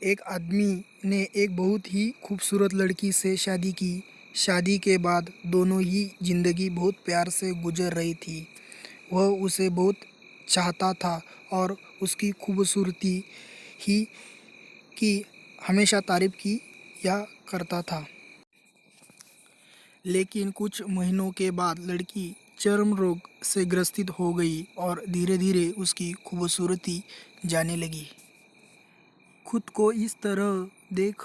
एक आदमी ने एक बहुत ही खूबसूरत लड़की से शादी की। शादी के बाद दोनों ही ज़िंदगी बहुत प्यार से गुजर रही थी। वह उसे बहुत चाहता था और उसकी खूबसूरती ही की हमेशा तारीफ किया करता था। लेकिन कुछ महीनों के बाद लड़की चर्म रोग से ग्रसित हो गई और धीरे धीरे उसकी खूबसूरती जाने लगी। खुद को इस तरह देख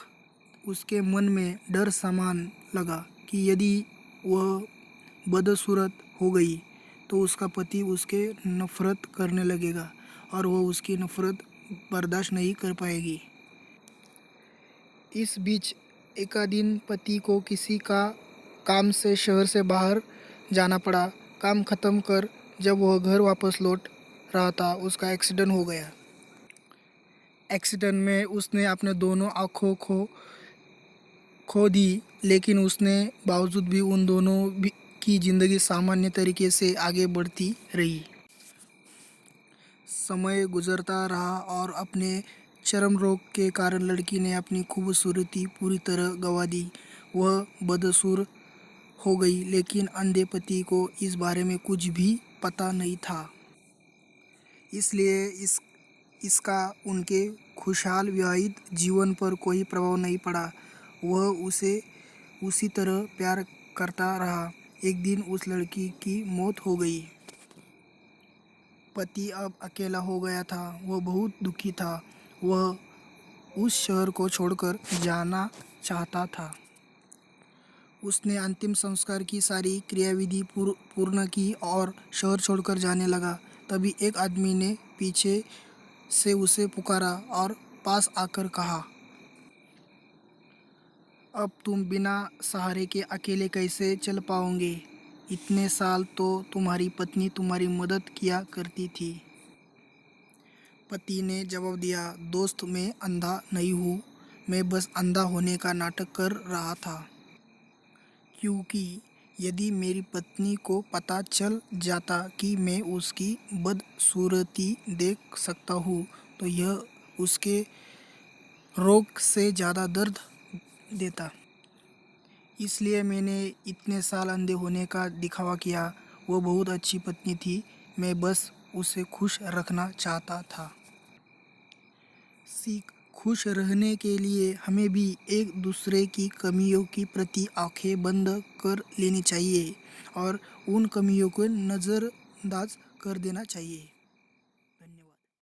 उसके मन में डर सामान लगा कि यदि वह बदसूरत हो गई तो उसका पति उसके नफ़रत करने लगेगा और वह उसकी नफ़रत बर्दाश्त नहीं कर पाएगी। इस बीच एक दिन पति को किसी का काम से शहर से बाहर जाना पड़ा। काम ख़त्म कर जब वह घर वापस लौट रहा था उसका एक्सीडेंट हो गया। एक्सीडेंट में उसने अपने दोनों आँखों खो दी, लेकिन उसने बावजूद भी उन दोनों की ज़िंदगी सामान्य तरीके से आगे बढ़ती रही। समय गुजरता रहा और अपने चर्म रोग के कारण लड़की ने अपनी खूबसूरती पूरी तरह गंवा दी। वह बदसूर हो गई, लेकिन अंधे पति को इस बारे में कुछ भी पता नहीं था। इसलिए इसका उनके खुशहाल विवाहित जीवन पर कोई प्रभाव नहीं पड़ा। वह उसे उसी तरह प्यार करता रहा। एक दिन उस लड़की की मौत हो गई। पति अब अकेला हो गया था। वह बहुत दुखी था। वह उस शहर को छोड़कर जाना चाहता था। उसने अंतिम संस्कार की सारी क्रियाविधि पूर्ण की और शहर छोड़कर जाने लगा। तभी एक आदमी ने पीछे से उसे पुकारा और पास आकर कहा, अब तुम बिना सहारे के अकेले कैसे चल पाओगे? इतने साल तो तुम्हारी पत्नी तुम्हारी मदद किया करती थी। पति ने जवाब दिया, दोस्त मैं अंधा नहीं हूँ, मैं बस अंधा होने का नाटक कर रहा था। क्योंकि यदि मेरी पत्नी को पता चल जाता कि मैं उसकी बदसूरती देख सकता हूँ तो यह उसके रोग से ज़्यादा दर्द देता। इसलिए मैंने इतने साल अंधे होने का दिखावा किया। वो बहुत अच्छी पत्नी थी, मैं बस उसे खुश रखना चाहता था। सीख, खुश रहने के लिए हमें भी एक दूसरे की कमियों के प्रति आंखें बंद कर लेनी चाहिए और उन कमियों को नज़रअंदाज कर देना चाहिए।